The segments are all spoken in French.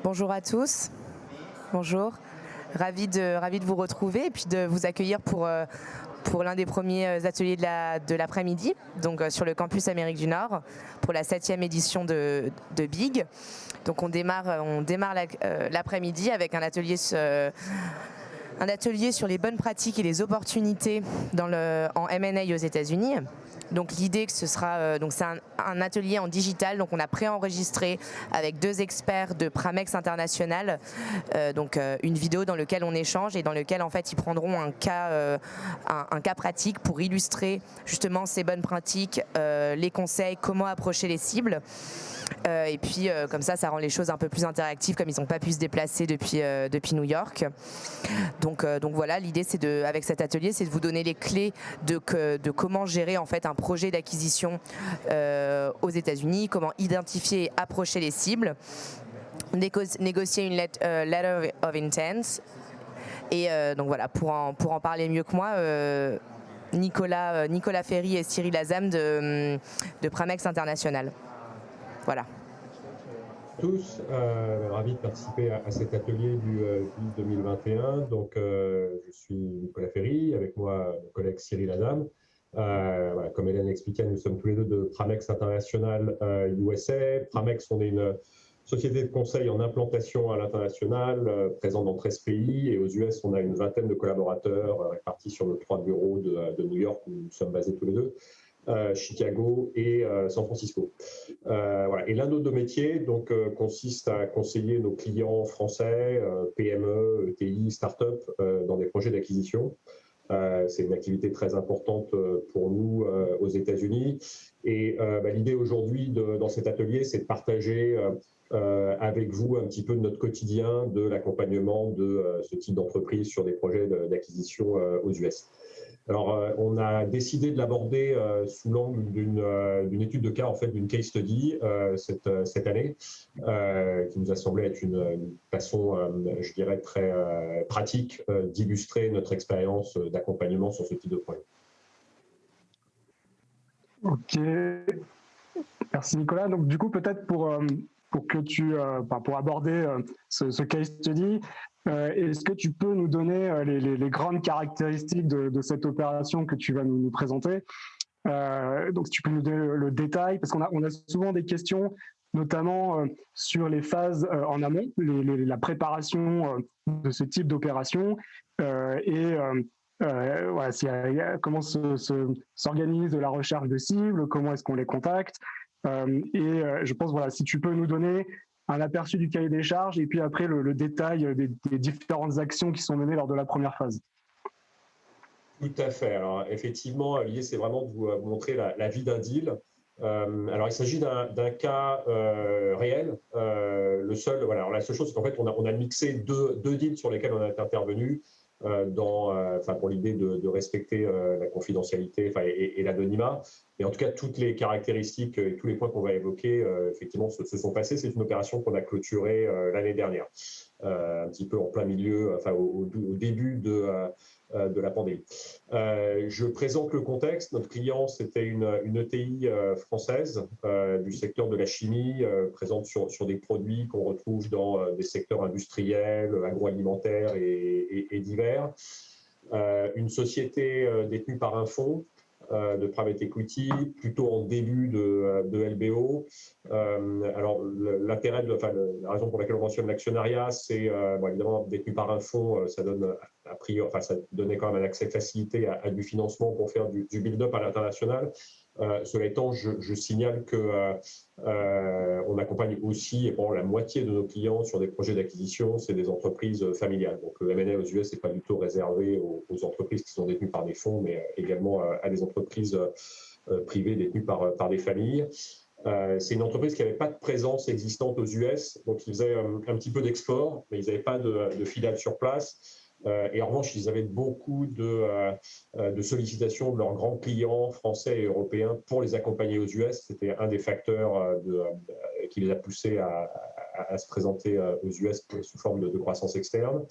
Bonjour à tous. Bonjour. Ravi de vous retrouver et puis de vous accueillir pour l'un des premiers ateliers de l'après-midi, donc sur le campus Amérique du Nord, pour la 7e édition de BIG. Donc on démarre l'après-midi avec un atelier sur les bonnes pratiques et les opportunités en M&A aux États-Unis. Donc l'idée que ce sera c'est un atelier en digital, donc on a préenregistré avec 2 experts de Pramex International, une vidéo dans laquelle on échange et dans laquelle en fait ils prendront un cas pratique pour illustrer justement ces bonnes pratiques, les conseils, comment approcher les cibles. Et puis comme ça rend les choses un peu plus interactives comme ils n'ont pas pu se déplacer depuis New York. Donc voilà, l'idée avec cet atelier, c'est de vous donner les clés de comment gérer en fait un projet d'acquisition aux États-Unis, comment identifier et approcher les cibles, négocier une letter of intent. Et donc voilà, pour en parler mieux que moi, Nicolas Ferry et Cyril Azam de Pramex International. Voilà. Tous, ravi de participer à cet atelier du 2021. Donc, je suis Nicolas Ferry, avec moi mon collègue Cyril Adam. Voilà, comme Hélène l'expliquait, nous sommes tous les deux de Pramex International USA. Pramex, on est une société de conseil en implantation à l'international, présente dans 13 pays. Et aux US, on a une vingtaine de collaborateurs répartis sur nos 3 bureaux de New York, où nous sommes basés tous les deux. Chicago et San Francisco. Voilà. Et l'un de nos métiers consiste à conseiller nos clients français, PME, ETI, start-up dans des projets d'acquisition. C'est une activité très importante pour nous aux États-Unis. Et l'idée aujourd'hui dans cet atelier, c'est de partager avec vous un petit peu de notre quotidien de l'accompagnement de ce type d'entreprise sur des projets d'acquisition aux US. Alors, on a décidé de l'aborder sous l'angle d'une étude de cas, en fait, d'une case study cette année, qui nous a semblé être une façon, je dirais, très pratique d'illustrer notre expérience d'accompagnement sur ce type de projet. Ok, merci Nicolas. Donc du coup, peut-être pour aborder ce case study, est-ce que tu peux nous donner les grandes caractéristiques de cette opération que tu vas nous présenter? Donc si tu peux nous donner le détail, parce qu'on a souvent des questions, notamment sur les phases en amont, la préparation de ce type d'opération voilà, comment s'organise la recherche de cibles, comment est-ce qu'on les contacte. Je pense, voilà, si tu peux nous donner un aperçu du cahier des charges et puis après le détail des différentes actions qui sont menées lors de la première phase. Tout à fait. Alors effectivement, l'idée c'est vraiment de vous montrer la vie d'un deal. Alors il s'agit d'un cas réel. La seule chose c'est qu'en fait on a mixé deux deals sur lesquels on est intervenu. Pour l'idée de respecter la confidentialité et l'anonymat. Mais en tout cas, toutes les caractéristiques et tous les points qu'on va évoquer, effectivement, se sont passés. C'est une opération qu'on a clôturée l'année dernière, un petit peu en plein milieu, au début de la pandémie. Je présente le contexte. Notre client, c'était une ETI française du secteur de la chimie, présente sur des produits qu'on retrouve dans des secteurs industriels, agroalimentaires et divers. Une société détenue par un fonds de private equity, plutôt en début de LBO. Alors, l'intérêt, la raison pour laquelle on mentionne l'actionnariat, c'est évidemment détenu par un fonds, ça donne ça donnait quand même un accès facilité à du financement pour faire du build-up à l'international. Cela étant, je signale que on accompagne aussi la moitié de nos clients sur des projets d'acquisition, c'est des entreprises familiales. Donc le M&A aux US n'est pas du tout réservé aux entreprises qui sont détenues par des fonds, mais également à des entreprises privées détenues par des familles. C'est une entreprise qui n'avait pas de présence existante aux US, donc ils faisaient un petit peu d'export, mais ils n'avaient pas de filiale sur place. Et en revanche, ils avaient beaucoup de sollicitations de leurs grands clients français et européens pour les accompagner aux US. C'était un des facteurs qui les a poussés à se présenter aux US sous forme de croissance externe.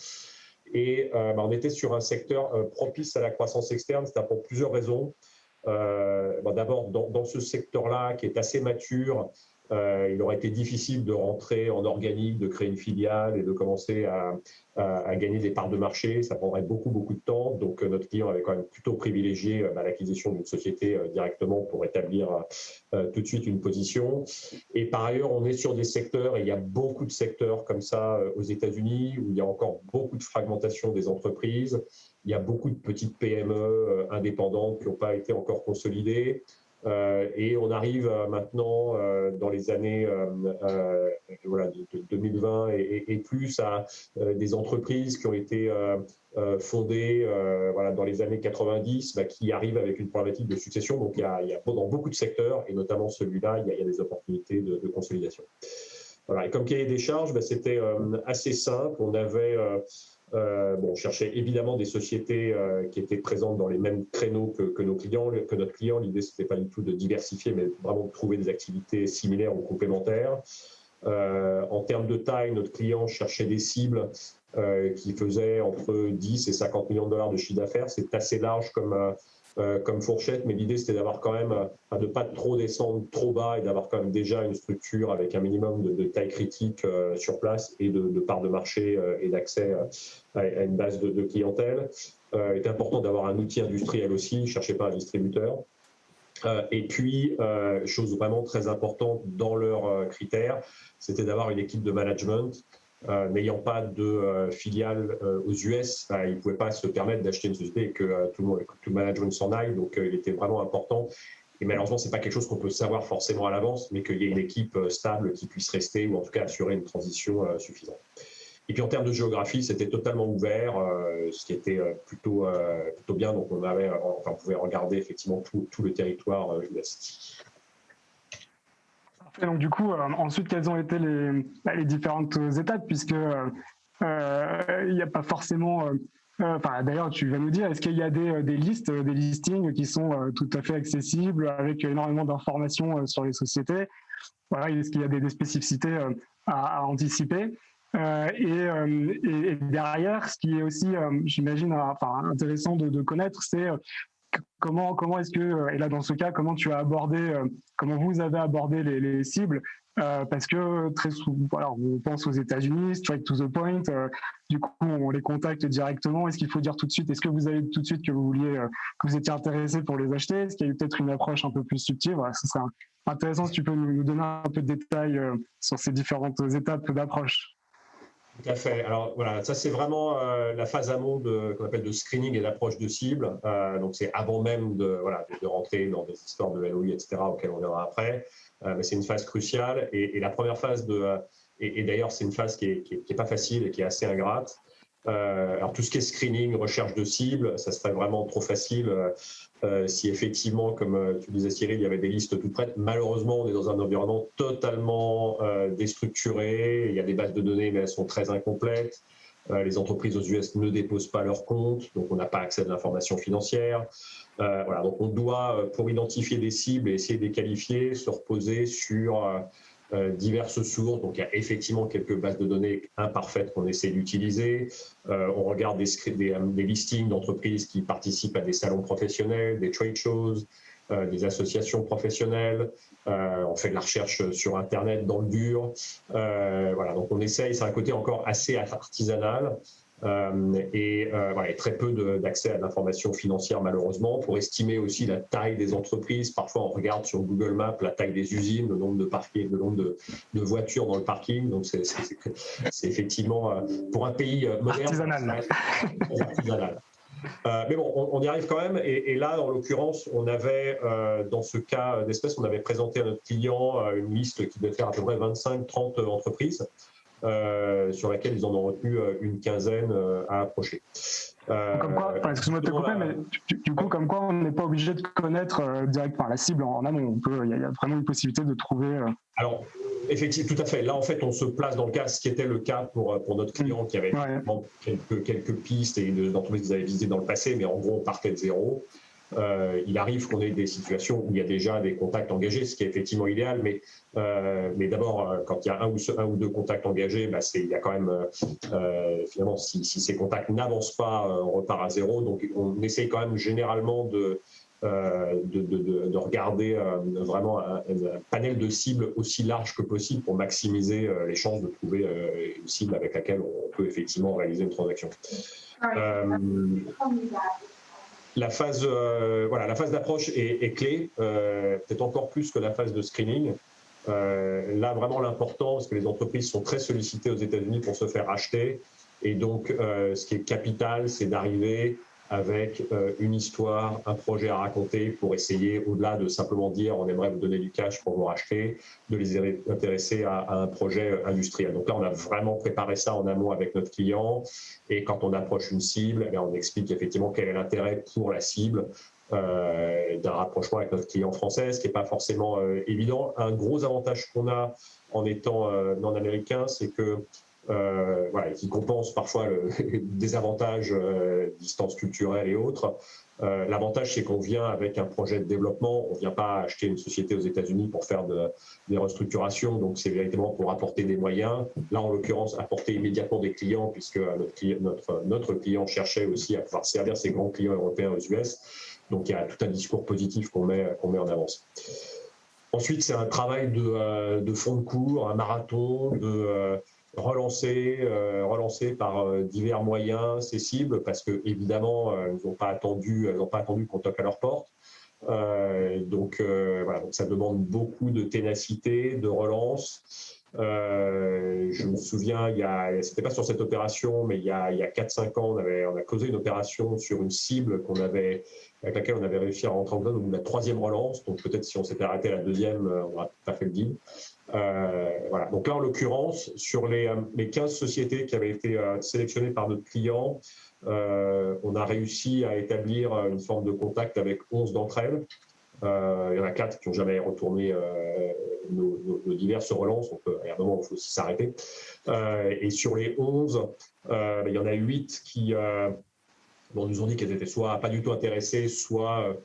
Et on était sur un secteur propice à la croissance externe, c'était pour plusieurs raisons. D'abord, dans ce secteur-là, qui est assez mature, il aurait été difficile de rentrer en organique, de créer une filiale et de commencer à gagner des parts de marché. Ça prendrait beaucoup de temps. Donc, notre client avait quand même plutôt privilégié l'acquisition d'une société directement pour établir tout de suite une position. Et par ailleurs, on est sur des secteurs, et il y a beaucoup de secteurs comme ça aux États-Unis, où il y a encore beaucoup de fragmentation des entreprises. Il y a beaucoup de petites PME indépendantes qui n'ont pas été encore consolidées. Et on arrive maintenant dans les années voilà, de 2020 et plus à des entreprises qui ont été fondées voilà, dans les années 90 qui arrivent avec une problématique de succession. Donc il y a dans beaucoup de secteurs, et notamment celui-là, il y a des opportunités de consolidation. Voilà. Et comme cahier des charges, c'était assez simple. On avait on cherchait évidemment des sociétés qui étaient présentes dans les mêmes créneaux que nos clients, que notre client. L'idée, ce n'était pas du tout de diversifier, mais vraiment de trouver des activités similaires ou complémentaires. En termes de taille, notre client cherchait des cibles qui faisaient entre 10 et 50 millions de dollars de chiffre d'affaires. C'est assez large comme fourchette, mais l'idée c'était d'avoir quand même, de ne pas trop descendre trop bas et d'avoir quand même déjà une structure avec un minimum de taille critique sur place et de parts de marché et d'accès à une base de clientèle. Il est important d'avoir un outil industriel aussi, ne cherchez pas un distributeur. Et puis, chose vraiment très importante dans leurs critères, c'était d'avoir une équipe de management. N'ayant pas de filiale aux US, ils ne pouvaient pas se permettre d'acheter une société et que tout le management s'en aille. Donc, il était vraiment important. Et malheureusement, ce n'est pas quelque chose qu'on peut savoir forcément à l'avance, mais qu'il y ait une équipe stable qui puisse rester ou en tout cas assurer une transition suffisante. Et puis, en termes de géographie, c'était totalement ouvert, ce qui était plutôt bien. Donc, on pouvait regarder effectivement tout le territoire US. Et donc du coup, ensuite, quelles ont été les différentes étapes, puisque il n'y a pas forcément... d'ailleurs, tu vas nous dire, est-ce qu'il y a des listes, des listings qui sont tout à fait accessibles, avec énormément d'informations sur les sociétés? Voilà, est-ce qu'il y a des spécificités à anticiper? Et derrière, ce qui est aussi, j'imagine, intéressant de connaître, c'est... Comment est-ce que, et là dans ce cas, comment vous avez abordé les cibles, parce que très souvent, voilà, on pense aux États-Unis, straight to the point, du coup on les contacte directement. Est-ce qu'il faut dire tout de suite, est-ce que vous avez dit tout de suite que vous étiez intéressé pour les acheter? Est-ce qu'il y a eu peut-être une approche un peu plus subtile? Voilà, ce serait intéressant si tu peux nous donner un peu de détails sur ces différentes étapes d'approche. Tout à fait. Alors voilà, ça c'est vraiment la phase amont qu'on appelle de screening et d'approche de cible. Donc c'est avant même de rentrer dans des histoires de LOI, etc., auxquelles on verra après. Mais c'est une phase cruciale. Et la première phase et d'ailleurs c'est une phase qui est pas facile et qui est assez ingrate. Alors tout ce qui est screening, recherche de cible, ça serait vraiment trop facile si effectivement, comme tu disais Cyril, il y avait des listes toutes prêtes. Malheureusement, on est dans un environnement totalement déstructuré. Il y a des bases de données, mais elles sont très incomplètes. Les entreprises aux US ne déposent pas leurs comptes, donc on n'a pas accès à de l'information financière. Voilà, donc on doit, pour identifier des cibles et essayer de les qualifier, se reposer sur diverses sources. Donc il y a effectivement quelques bases de données imparfaites qu'on essaie d'utiliser. On regarde des listings d'entreprises qui participent à des salons professionnels, des trade shows, des associations professionnelles. On fait de la recherche sur Internet dans le dur. Voilà, donc on essaye, c'est un côté encore assez artisanal. Et très peu d'accès à l'information financière malheureusement. Pour estimer aussi la taille des entreprises, parfois on regarde sur Google Maps la taille des usines, le nombre de parkings, le nombre de voitures dans le parking. Donc c'est effectivement pour un pays moderne artisanal. Mais bon, on y arrive quand même. Et là, en l'occurrence, on avait, dans ce cas d'espèce, on avait présenté à notre client une liste qui devait faire à peu près 25-30 entreprises. Sur laquelle ils en ont retenu une quinzaine à approcher. Comme quoi, excuse-moi de te couper, mais du coup, comme quoi on n'est pas obligé de connaître directement la cible en amont. Il y a vraiment une possibilité de trouver... Alors, effectivement, tout à fait. Là, en fait, on se place dans le cas, ce qui était le cas pour notre client qui avait quelques pistes et d'entreprises qu'ils avaient visitées dans le passé, mais en gros, on partait de zéro. Il arrive qu'on ait des situations où il y a déjà des contacts engagés, ce qui est effectivement idéal, mais d'abord, quand il y a un ou deux contacts engagés, il y a quand même, finalement, si ces contacts n'avancent pas, on repart à zéro. Donc, on essaye quand même généralement de regarder vraiment un panel de cibles aussi large que possible pour maximiser les chances de trouver une cible avec laquelle on peut effectivement réaliser une transaction. La phase d'approche est clé, peut-être encore plus que la phase de screening. Là, vraiment l'important, parce que les entreprises sont très sollicitées aux États-Unis pour se faire acheter, et donc ce qui est capital, c'est d'arriver avec une histoire, un projet à raconter pour essayer, au-delà de simplement dire on aimerait vous donner du cash pour vous racheter, de les intéresser à un projet industriel. Donc là, on a vraiment préparé ça en amont avec notre client, et quand on approche une cible, on explique effectivement quel est l'intérêt pour la cible d'un rapprochement avec notre client français, ce qui n'est pas forcément évident. Un gros avantage qu'on a en étant non-américain, c'est que qui compense parfois le désavantage, distance culturelle et autres. L'avantage, c'est qu'on vient avec un projet de développement. On ne vient pas acheter une société aux États-Unis pour faire des restructurations. Donc, c'est véritablement pour apporter des moyens. Là, en l'occurrence, apporter immédiatement des clients, puisque notre client cherchait aussi à pouvoir servir ses grands clients européens aux US. Donc, il y a tout un discours positif qu'on met en avance. Ensuite, c'est un travail de fond de cours, un marathon, relancer par divers moyens ces cibles, parce que évidemment elles n'ont pas attendu qu'on toque à leur porte. Donc ça demande beaucoup de ténacité, de relance. Je me souviens, c'était pas sur cette opération, mais il y a 4-5 ans, on a closé une opération sur une cible avec laquelle on avait réussi à rentrer en zone au bout de la 3e relance. Donc peut-être si on s'était arrêté à la 2e, on n'aurait pas fait le deal. Donc là, en l'occurrence, sur les 15 sociétés qui avaient été sélectionnées par notre client, on a réussi à établir une forme de contact avec 11 d'entre elles. Il y en a 4 qui n'ont jamais retourné nos diverses relances, donc il y a un moment où il faut aussi s'arrêter. Et sur les 11, il y en a 8 qui nous ont dit qu'elles étaient soit pas du tout intéressées, soit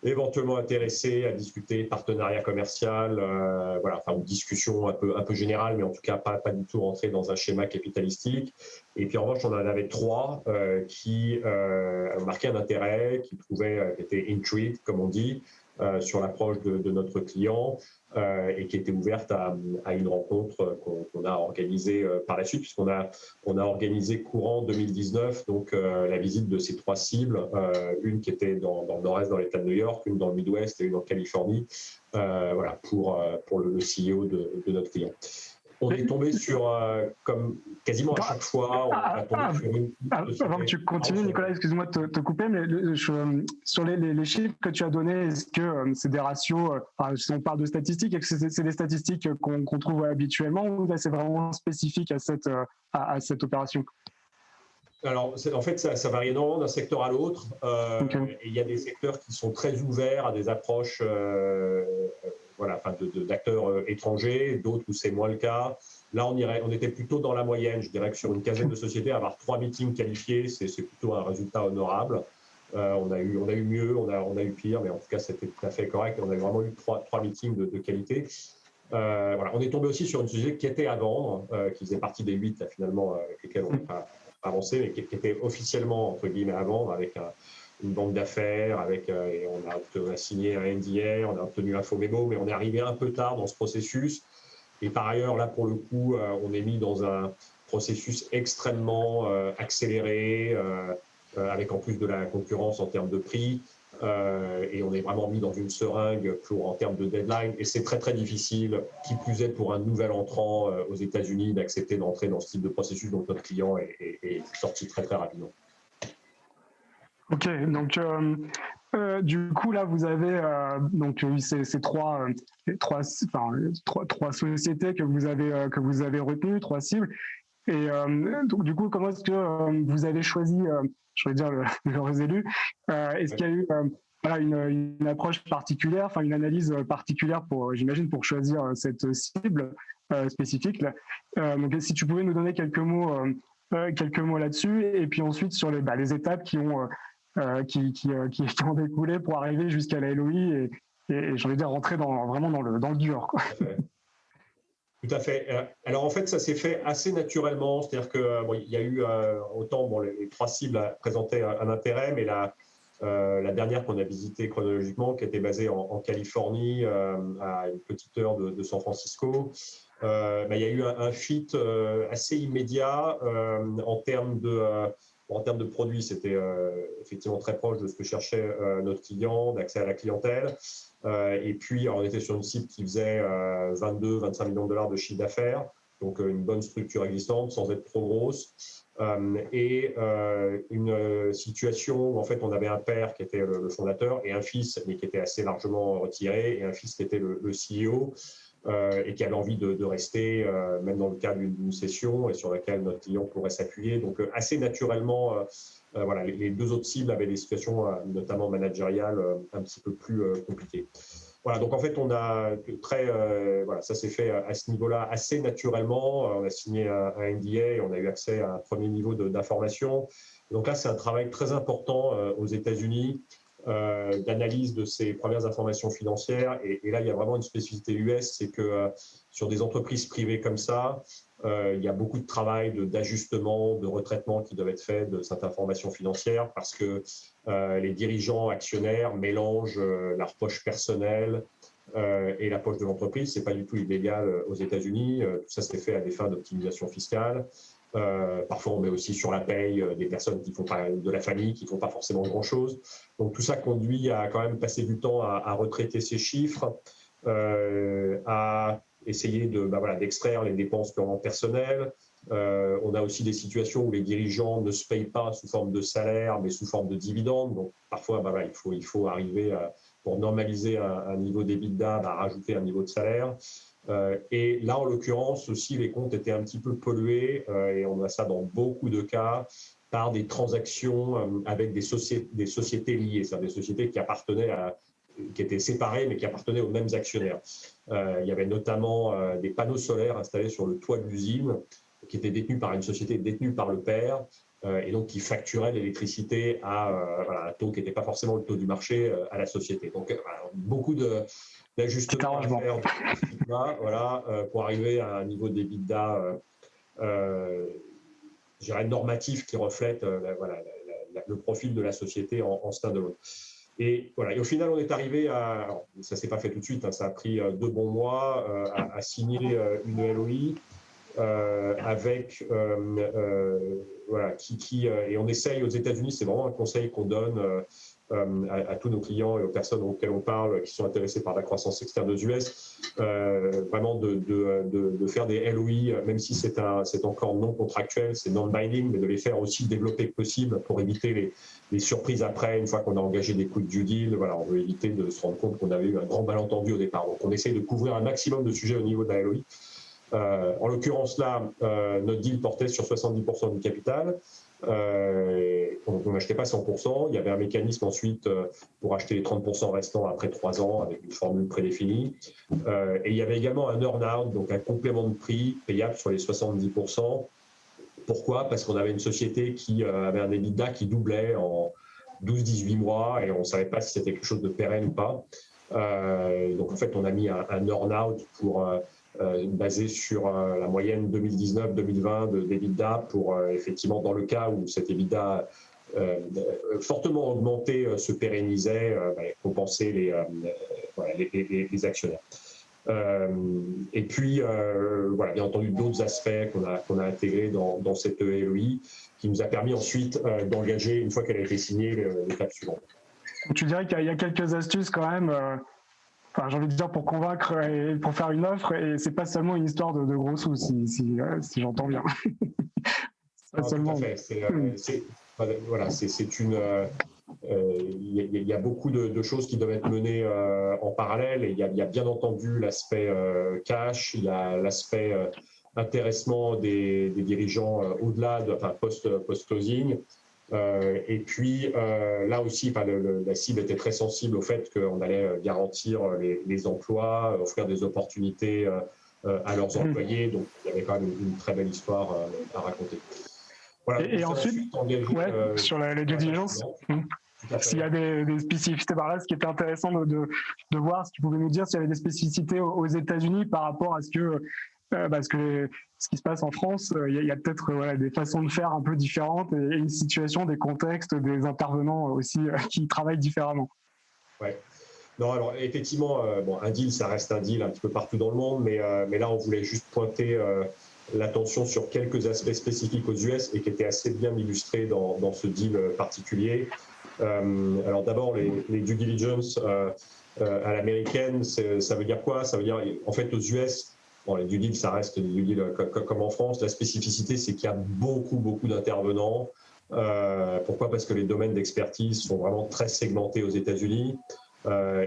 éventuellement intéressés à discuter partenariat commercial, une discussion un peu générale, mais en tout cas pas du tout rentrer dans un schéma capitalistique. Et puis en revanche, on en avait 3 qui marquaient un intérêt, qui étaient intrigued, comme on dit, sur l'approche de notre client, et qui était ouverte à une rencontre qu'on a organisée par la suite, puisqu'on a organisé courant 2019 donc la visite de ces 3 cibles, une qui était dans le nord-est dans l'État de New York, une dans le Midwest et une en Californie, pour le CEO de notre client. On est tombé sur, comme quasiment à chaque fois, on a tombé sur une... Avant que tu continues, Nicolas, excuse-moi de te couper, mais sur les chiffres que tu as donnés, est-ce que c'est des ratios, si on parle de statistiques, est-ce que c'est des statistiques qu'on trouve habituellement, ou c'est vraiment spécifique à cette opération? Alors, en fait, ça varie énormément d'un secteur à l'autre. Il y a des secteurs qui sont très ouverts à des approches d'acteurs étrangers, d'autres où c'est moins le cas. Là, on était plutôt dans la moyenne. Je dirais que sur une quinzaine de sociétés, avoir 3 meetings qualifiés, c'est plutôt un résultat honorable. On a eu mieux, on a eu pire, mais en tout cas, c'était tout à fait correct. On a vraiment eu 3 meetings de qualité. On est tombé aussi sur une société qui était à vendre, qui faisait partie des 8 finalement avec lesquels on a avancé, mais qui était officiellement entre guillemets à vendre, avec une banque d'affaires, et on a signé un NDA, on a obtenu un faux mémo, mais on est arrivé un peu tard dans ce processus. Et par ailleurs, là pour le coup, on est mis dans un processus extrêmement accéléré, avec en plus de la concurrence en termes de prix. Et on est vraiment mis dans une seringue en termes de deadline, et c'est très très difficile, qui plus est pour un nouvel entrant aux États-Unis, d'accepter d'entrer dans ce type de processus. Donc notre client est sorti très très rapidement. Ok, donc du coup là vous avez eu ces trois sociétés que vous avez retenues, 3 cibles. Et donc du coup, comment est-ce que vous avez choisi, je vais dire leurs élus, est-ce qu'il y a eu une approche particulière, une analyse particulière j'imagine, pour choisir cette cible spécifique là. Donc si tu pouvais nous donner quelques mots là-dessus, et puis ensuite sur les étapes qui ont découlé pour arriver jusqu'à la LOI et j'ai envie de dire rentrer vraiment dans le dur, quoi. Tout à fait. Alors en fait, ça s'est fait assez naturellement, c'est-à-dire que il y a eu autant les 3 cibles présentaient un intérêt, mais La dernière qu'on a visitée chronologiquement, qui était basée en Californie, à une petite heure de San Francisco, il y a eu un fit assez immédiat en termes de produits. C'était effectivement très proche de ce que cherchait notre client, d'accès à la clientèle. Et puis, on était sur une cible qui faisait 22-25 millions de dollars de chiffre d'affaires, donc une bonne structure existante sans être trop grosse. Et une situation où en fait on avait un père qui était le fondateur et un fils, mais qui était assez largement retiré, et un fils qui était le CEO. Et qui avait envie de rester, même dans le cadre d'une session, et sur laquelle notre client pourrait s'appuyer. Donc, assez naturellement, voilà, les deux autres cibles avaient des situations, notamment managériales, un petit peu plus compliquées. Voilà, donc en fait, on a voilà, ça s'est fait à ce niveau-là assez naturellement. On a signé un NDA et on a eu accès à un premier niveau d'information. Donc là, c'est un travail très important aux États-Unis. D'analyse de ces premières informations financières. Et là, il y a vraiment une spécificité US, c'est que sur des entreprises privées comme ça, il y a beaucoup de travail d'ajustement, de retraitement qui doivent être faits de cette information financière parce que les dirigeants actionnaires mélangent leur poche personnelle et la poche de l'entreprise. Ce n'est pas du tout illégal aux États-Unis. Tout ça, c'est fait à des fins d'optimisation fiscale. Parfois, on met aussi sur la paye des personnes qui font pas, de la famille qui ne font pas forcément grand-chose. Donc, tout ça conduit à quand même passer du temps à retraiter ces chiffres, à essayer d'extraire les dépenses purement personnelles. On a aussi des situations où les dirigeants ne se payent pas sous forme de salaire, mais sous forme de dividendes. Donc, parfois, il faut arriver pour normaliser un niveau d'EBITDA, à rajouter un niveau de salaire. Et là, en l'occurrence, aussi, les comptes étaient un petit peu pollués, et on a ça dans beaucoup de cas, par des transactions avec des sociétés liées, c'est-à-dire des sociétés qui étaient séparées, mais qui appartenaient aux mêmes actionnaires. Il y avait notamment des panneaux solaires installés sur le toit de l'usine, qui étaient détenus par une société détenue par le père, et donc qui facturait l'électricité à un taux qui n'était pas forcément le taux du marché à la société. Donc, beaucoup d'ajustements à faire pour arriver à un niveau d'EBITDA je dirais normatif qui reflète le profil de la société en stand-alone. Et au final, on est arrivé à, alors, ça ne s'est pas fait tout de suite, ça a pris 2 bons mois à signer une LOI avec et on essaye aux États-Unis, c'est vraiment un conseil qu'on donne à tous nos clients et aux personnes auxquelles on parle qui sont intéressés par la croissance externe aux US, vraiment de faire des LOI, même si c'est encore non contractuel, c'est non-binding, mais de les faire aussi développer que possible pour éviter les surprises après, une fois qu'on a engagé des coûts de due deal. Voilà, on veut éviter de se rendre compte qu'on avait eu un grand malentendu au départ. Donc on essaye de couvrir un maximum de sujets au niveau de la LOI. En l'occurrence là, notre deal portait sur 70% du capital. On n'achetait pas 100%. Il y avait un mécanisme ensuite pour acheter les 30% restants après 3 ans avec une formule prédéfinie. Et il y avait également un earn-out, donc un complément de prix payable sur les 70%. Pourquoi ? Parce qu'on avait une société qui avait un EBITDA qui doublait en 12-18 mois et on ne savait pas si c'était quelque chose de pérenne ou pas. Donc en fait, on a mis un earn-out pour basé sur la moyenne 2019-2020 d'EBITDA pour effectivement, dans le cas où cet EBITDA fortement augmenté se pérennisait, compenser les actionnaires. Et puis, bien entendu, d'autres aspects qu'on a intégrés dans cette LOI qui nous a permis ensuite d'engager, une fois qu'elle a été signée, l'étape suivante. Tu dirais qu'il y a quelques astuces quand même j'ai envie de dire pour convaincre et pour faire une offre, et c'est pas seulement une histoire de gros sous, si j'entends bien. Pas seulement. Tout à fait. Il y a beaucoup de choses qui doivent être menées en parallèle, et il y a bien entendu l'aspect cash, il y a l'aspect intéressement des dirigeants au-delà post-closing. Et puis là aussi, la cible était très sensible au fait qu'on allait garantir les emplois, offrir des opportunités à leurs employés. Donc il y avait quand même une très belle histoire à raconter. Voilà, et ensuite, sur les due diligence, s'il y a des spécificités par là, ce qui était intéressant de voir, si tu pouvais nous dire s'il y avait des spécificités aux États-Unis par rapport à ce que parce que ce qui se passe en France, il y a peut-être des façons de faire un peu différentes et une situation, des contextes, des intervenants aussi qui travaillent différemment. Ouais. Non, alors effectivement, un deal, ça reste un deal un petit peu partout dans le monde, mais là, on voulait juste pointer l'attention sur quelques aspects spécifiques aux US et qui étaient assez bien illustrés dans ce deal particulier. Alors d'abord, les due diligence à l'américaine, ça veut dire quoi? Ça veut dire, en fait, aux US, les due deals, ça reste des due deals comme en France. La spécificité, c'est qu'il y a beaucoup d'intervenants. Pourquoi? Parce que les domaines d'expertise sont vraiment très segmentés aux États-Unis.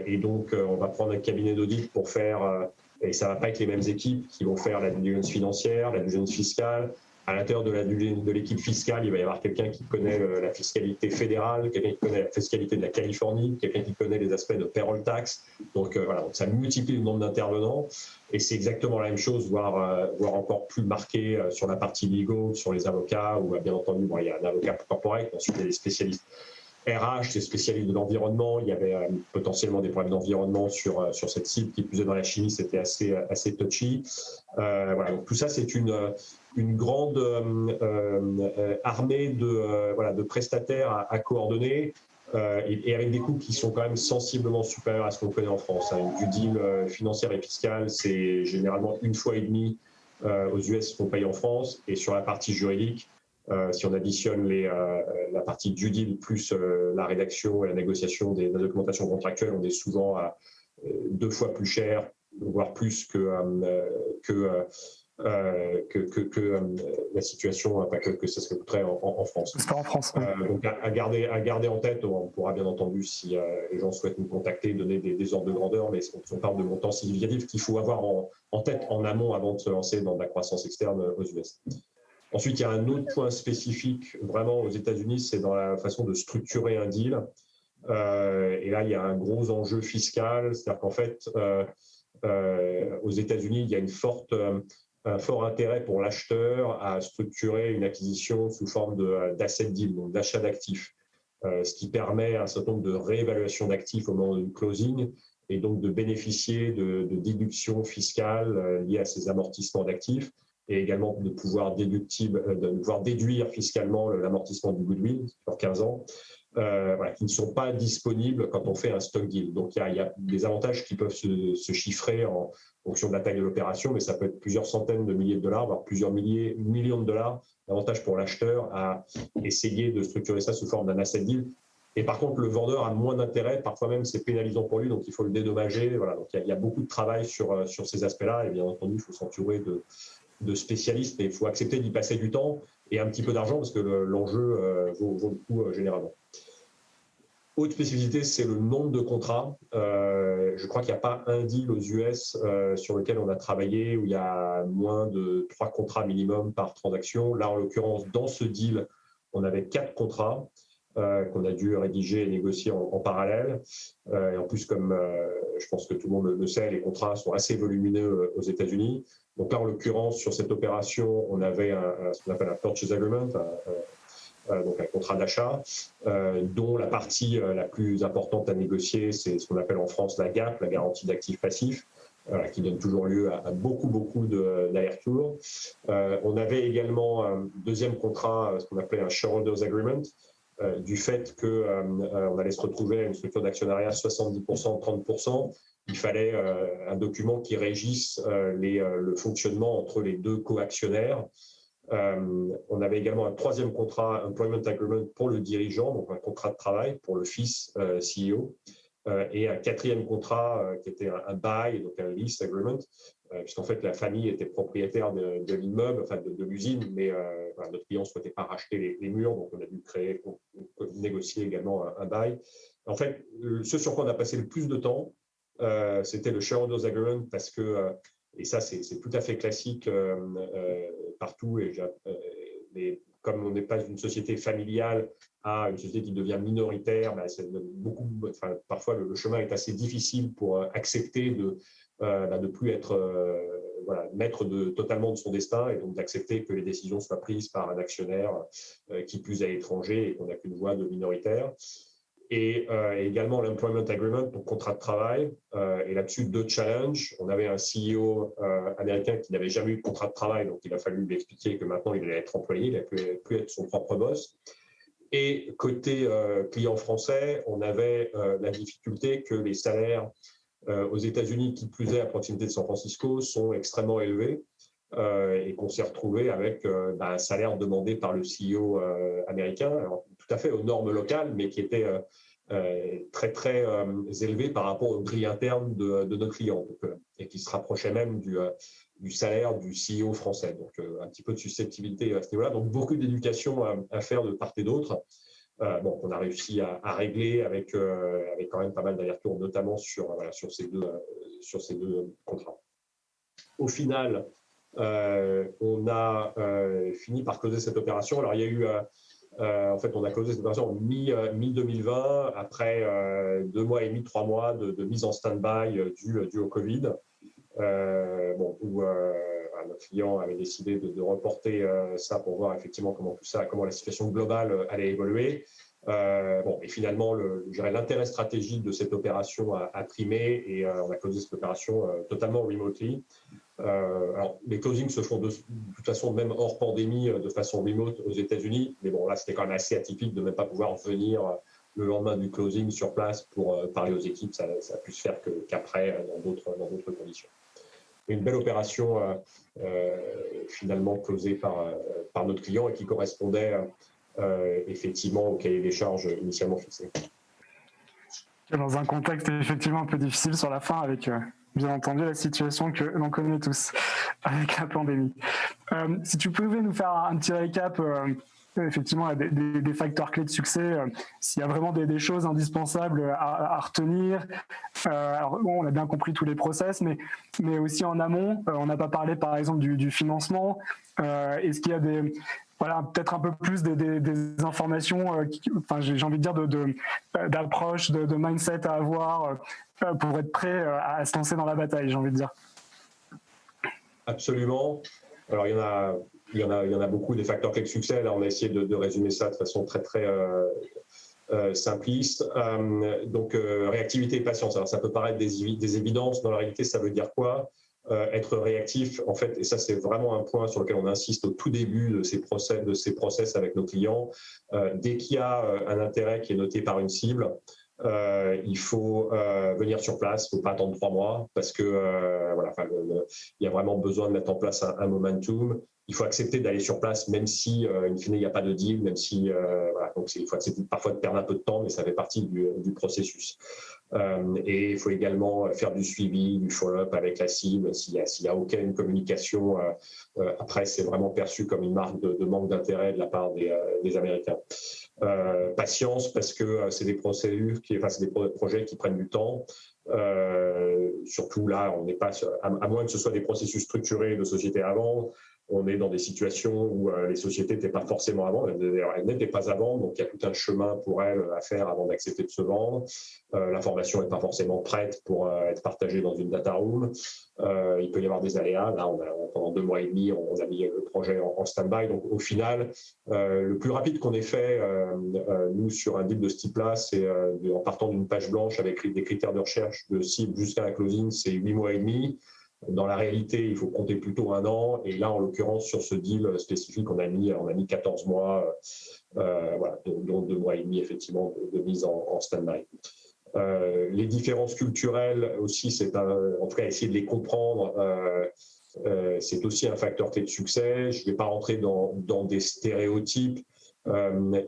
Et donc, on va prendre un cabinet d'audit pour faire, et ça ne va pas être les mêmes équipes qui vont faire la due diligence financière, la due diligence fiscale. À l'intérieur de l'équipe fiscale, il va y avoir quelqu'un qui connaît la fiscalité fédérale, quelqu'un qui connaît la fiscalité de la Californie, quelqu'un qui connaît les aspects de payroll tax. Donc, voilà, ça multiplie le nombre d'intervenants. Et c'est exactement la même chose, voire encore plus marqué sur la partie legal, sur les avocats, où bien entendu, il y a un avocat corporate, ensuite il y a des spécialistes RH, des spécialistes de l'environnement. Il y avait potentiellement des problèmes d'environnement sur cette cible qui, plus est dans la chimie, c'était assez touchy. Voilà, donc tout ça, c'est une grande armée de prestataires à coordonner et avec des coûts qui sont quand même sensiblement supérieurs à ce qu'on connaît en France. Une due deal financière et fiscale, c'est généralement 1,5 fois aux US qu'on paye en France, et sur la partie juridique, si on additionne la partie due deal plus la rédaction et la négociation de la documentation contractuelle, on est souvent à 2 fois plus cher, voire plus que la situation, que ça se coûterait en France. C'est en France. Oui. Donc à garder en tête, on pourra bien entendu, si les gens souhaitent nous contacter, donner des ordres de grandeur, mais on parle de montants significatifs qu'il faut avoir en tête en amont avant de se lancer dans de la croissance externe aux US. Ensuite, il y a un autre point spécifique vraiment aux États-Unis, c'est dans la façon de structurer un deal. Et là, il y a un gros enjeu fiscal, c'est-à-dire qu'en fait, aux États-Unis, il y a un fort intérêt pour l'acheteur à structurer une acquisition sous forme d'asset deal, donc d'achat d'actifs, ce qui permet un certain nombre de réévaluations d'actifs au moment du closing et donc de bénéficier de déductions fiscales liées à ces amortissements d'actifs, et également de pouvoir déduire fiscalement l'amortissement du goodwill sur 15 ans, qui ne sont pas disponibles quand on fait un stock deal. Donc il y a des avantages qui peuvent se chiffrer en fonction de la taille de l'opération, mais ça peut être plusieurs centaines de milliers de dollars, voire plusieurs millions de dollars d'avantages pour l'acheteur à essayer de structurer ça sous forme d'un asset deal. Et par contre, le vendeur a moins d'intérêt, parfois même c'est pénalisant pour lui, donc il faut le dédommager. Voilà, donc il y a beaucoup de travail sur ces aspects-là, et bien entendu, il faut s'entourer de spécialistes, mais il faut accepter d'y passer du temps et un petit peu d'argent, parce que l'enjeu vaut le coup généralement. Autre spécificité, c'est le nombre de contrats. Je crois qu'il n'y a pas un deal aux US sur lequel on a travaillé où il y a moins de 3 contrats minimum par transaction. Là, en l'occurrence, dans ce deal, on avait 4 contrats qu'on a dû rédiger et négocier en parallèle. Et en plus, comme je pense que tout le monde le sait, les contrats sont assez volumineux aux États-Unis. Donc là, en l'occurrence, sur cette opération, on avait ce qu'on appelle un purchase agreement, donc un contrat d'achat, dont la partie la plus importante à négocier, c'est ce qu'on appelle en France la GAP, la garantie d'actifs passifs, qui donne toujours lieu à beaucoup d'allers-retours. On avait également un deuxième contrat, ce qu'on appelait un shareholders agreement, du fait qu'on allait se retrouver à une structure d'actionnariat 70%, 30%. Il fallait un document qui régisse le fonctionnement entre les deux co-actionnaires. On avait également un troisième contrat, Employment Agreement, pour le dirigeant, donc un contrat de travail pour le fils CEO, et un quatrième contrat qui était un buy, donc un lease agreement, puisqu'en fait la famille était propriétaire de l'immeuble, enfin de l'usine, mais notre client ne souhaitait pas racheter les murs, donc on a dû négocier également un buy. En fait, ce sur quoi on a passé le plus de temps, c'était le shareholders agreement, parce que et ça, c'est tout à fait classique partout. Mais comme on n'est pas une société familiale à une société qui devient minoritaire, parfois le chemin est assez difficile pour accepter de plus être maître totalement de son destin, et donc d'accepter que les décisions soient prises par un actionnaire qui plus est étranger et qu'on n'a qu'une voix de minoritaire. et également l'Employment Agreement, donc contrat de travail. Et là-dessus, 2 challenges. On avait un CEO américain qui n'avait jamais eu de contrat de travail, donc il a fallu lui expliquer que maintenant il allait être employé, il n'allait plus être son propre boss. Et côté client français, on avait la difficulté que les salaires aux États-Unis, qui plus est à proximité de San Francisco, sont extrêmement élevés. Et qu'on s'est retrouvé avec un salaire demandé par le CEO américain, alors, tout à fait aux normes locales, mais qui était très très élevé par rapport aux grilles internes de nos clients, donc, et qui se rapprochait même du salaire du CEO français. Donc un petit peu de susceptibilité à ce niveau-là. Donc beaucoup d'éducation à faire de part et d'autre. Bon, on a réussi à régler avec quand même pas mal d'allers-retours, notamment sur ces deux contrats. Au final, on a fini par closer cette opération. Alors, il y a eu, en fait, on a closé cette opération en mi-2020, après 2 mois et demi, 3 mois de mise en stand-by dû au Covid, où notre client avait décidé de reporter ça pour voir effectivement comment la situation globale allait évoluer. Et finalement, l'intérêt stratégique de cette opération a primé et on a closé cette opération totalement remotely. Alors, les closings se font de toute façon, même hors pandémie, de façon remote aux États-Unis. Mais bon, là, c'était quand même assez atypique de ne même pas pouvoir venir le lendemain du closing sur place pour parler aux équipes. Ça a pu se faire qu'après, dans d'autres conditions. Une belle opération finalement closée par notre client et qui correspondait effectivement au cahier des charges initialement fixé. Dans un contexte effectivement un peu difficile sur la fin avec bien entendu la situation que l'on connaît tous avec la pandémie. Si tu pouvais nous faire un petit récap effectivement des facteurs clés de succès, s'il y a vraiment des choses indispensables à retenir. Alors bon, on a bien compris tous les process, mais aussi en amont, on n'a pas parlé par exemple du financement. Est-ce qu'il y a peut-être un peu plus des informations, j'ai envie de dire d'approche, de mindset à avoir pour être prêt à se lancer dans la bataille, j'ai envie de dire. Absolument. Alors il y en a beaucoup des facteurs clés de succès. Là, on a essayé de résumer ça de façon très très simpliste. Donc réactivité et patience. Alors ça peut paraître des évidences. Dans la réalité, ça veut dire quoi? Être réactif, en fait, et ça c'est vraiment un point sur lequel on insiste au tout début de ces process avec nos clients. Dès qu'il y a un intérêt qui est noté par une cible, il faut venir sur place, il ne faut pas attendre 3 mois parce que il y a vraiment besoin de mettre en place un momentum. Il faut accepter d'aller sur place même si in fine il n'y a pas de deal, même si donc il faut accepter parfois de perdre un peu de temps, mais ça fait partie du processus. Et il faut également faire du suivi, du follow-up avec la cible. S'il y a aucune communication, après c'est vraiment perçu comme une marque de manque d'intérêt de la part des Américains. Patience parce que c'est des procédures, c'est des projets qui prennent du temps. Surtout là, on n'est pas, à moins que ce soit des processus structurés de sociétés avant. On est dans des situations où les sociétés n'étaient pas forcément avant, elles n'étaient pas avant, donc il y a tout un chemin pour elles à faire avant d'accepter de se vendre. L'information n'est pas forcément prête pour être partagée dans une data room. Il peut y avoir des aléas. Là, pendant 2 mois et demi, on a mis le projet en stand-by. Donc au final, le plus rapide qu'on ait fait, nous, sur un deal de ce type-là, c'est en partant d'une page blanche avec des critères de recherche de cible jusqu'à la closing, c'est 8 mois et demi. Dans la réalité, il faut compter plutôt 1 an. Et là, en l'occurrence, sur ce deal spécifique, on a mis 14 mois, dont 2 mois et demi, effectivement, de mise en stand-by. Les différences culturelles aussi, en tout cas, essayer de les comprendre, c'est aussi un facteur clé de succès. Je ne vais pas rentrer dans des stéréotypes.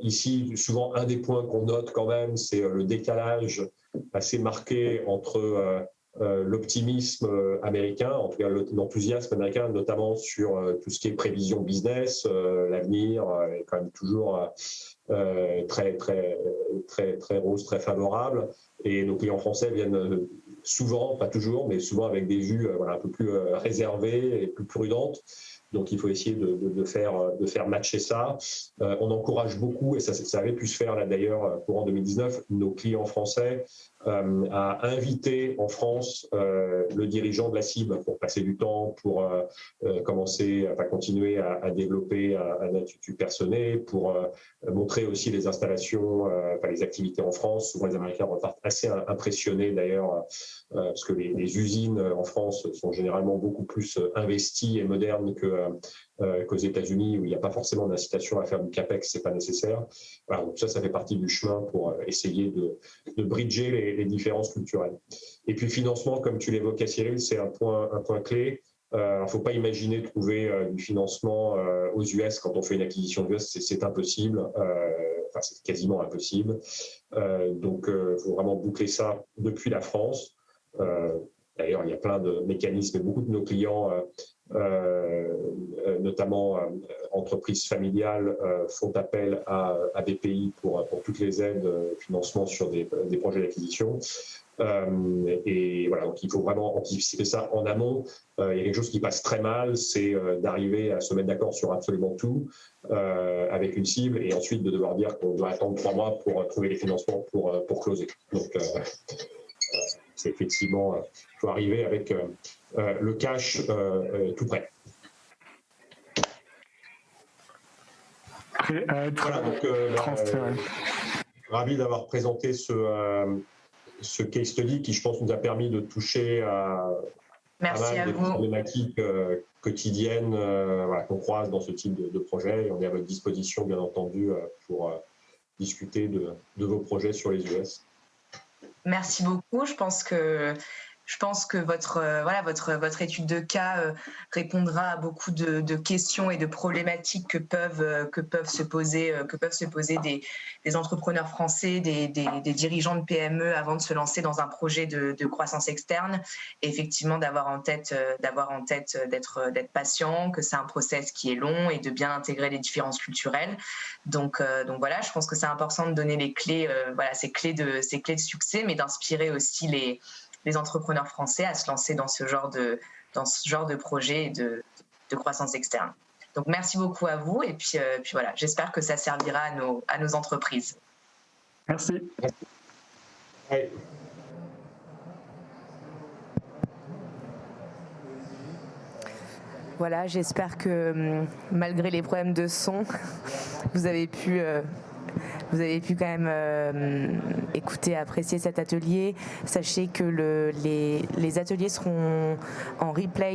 Ici, souvent, un des points qu'on note quand même, c'est le décalage assez marqué entre l'optimisme américain, en tout cas l'enthousiasme américain, notamment sur tout ce qui est prévision business, l'avenir est quand même toujours très, très, très, très rose, très favorable. Et nos clients français viennent souvent, pas toujours, mais souvent avec des vues un peu plus réservées et plus prudentes. Donc, il faut essayer de faire matcher ça. On encourage beaucoup, et ça avait pu se faire là d'ailleurs courant 2019, nos clients français à inviter en France le dirigeant de la cible pour passer du temps, pour continuer à développer un institut personné, pour montrer aussi les installations, les activités en France. Souvent, les Américains repartent assez impressionnés d'ailleurs, parce que les usines en France sont généralement beaucoup plus investies et modernes qu'aux États-Unis, où il n'y a pas forcément d'incitation à faire du capex, c'est pas nécessaire. Voilà, donc ça fait partie du chemin pour essayer de bridger les différences culturelles. Et puis le financement, comme tu l'évoquais Cyril, c'est un point clé. Il ne faut pas imaginer trouver du financement aux US quand on fait une acquisition US, c'est impossible, c'est quasiment impossible. Donc il faut vraiment boucler ça depuis la France. D'ailleurs, il y a plein de mécanismes et beaucoup de nos clients, notamment entreprises familiales, font appel à BPI pour toutes les aides, financement sur des projets d'acquisition. Et voilà, donc il faut vraiment anticiper ça en amont. Il y a quelque chose qui passe très mal, c'est d'arriver à se mettre d'accord sur absolument tout avec une cible et ensuite de devoir dire qu'on doit attendre 3 mois pour trouver les financements pour closer. Donc, c'est effectivement, il faut arriver avec le cash tout prêt. Voilà, donc ravi d'avoir présenté ce case study qui, je pense, nous a permis de toucher à pas mal des problématiques quotidiennes qu'on croise dans ce type de projet. Et on est à votre disposition, bien entendu, pour discuter de vos projets sur les US. Merci beaucoup. Je pense que votre étude de cas répondra à beaucoup de questions et de problématiques que peuvent se poser des entrepreneurs français, des dirigeants de PME avant de se lancer dans un projet de croissance externe. Et effectivement, d'avoir en tête d'être patient, que c'est un process qui est long et de bien intégrer les différences culturelles. Donc voilà, je pense que c'est important de donner les clés, ces clés de succès, mais d'inspirer aussi les entrepreneurs français à se lancer dans ce genre de projet de croissance externe. Donc merci beaucoup à vous et puis voilà, j'espère que ça servira à nos entreprises. Merci. Ouais. Voilà, j'espère que malgré les problèmes de son, vous avez pu quand même écouter, apprécier cet atelier. Sachez que les ateliers seront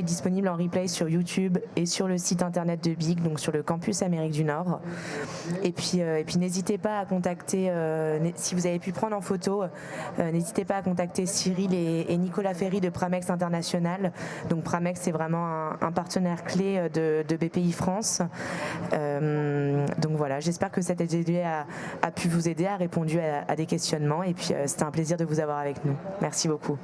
disponibles en replay sur YouTube et sur le site internet de BIG, donc sur le campus Amérique du Nord. Et puis n'hésitez pas à contacter, si vous avez pu prendre en photo, n'hésitez pas à contacter Cyril et Nicolas Ferry de Pramex International. Donc Pramex, c'est vraiment un partenaire clé de BPI France. Donc voilà, j'espère que cet atelier a pu vous aider, a répondu à des questionnements et puis c'était un plaisir de vous avoir avec nous. Merci beaucoup.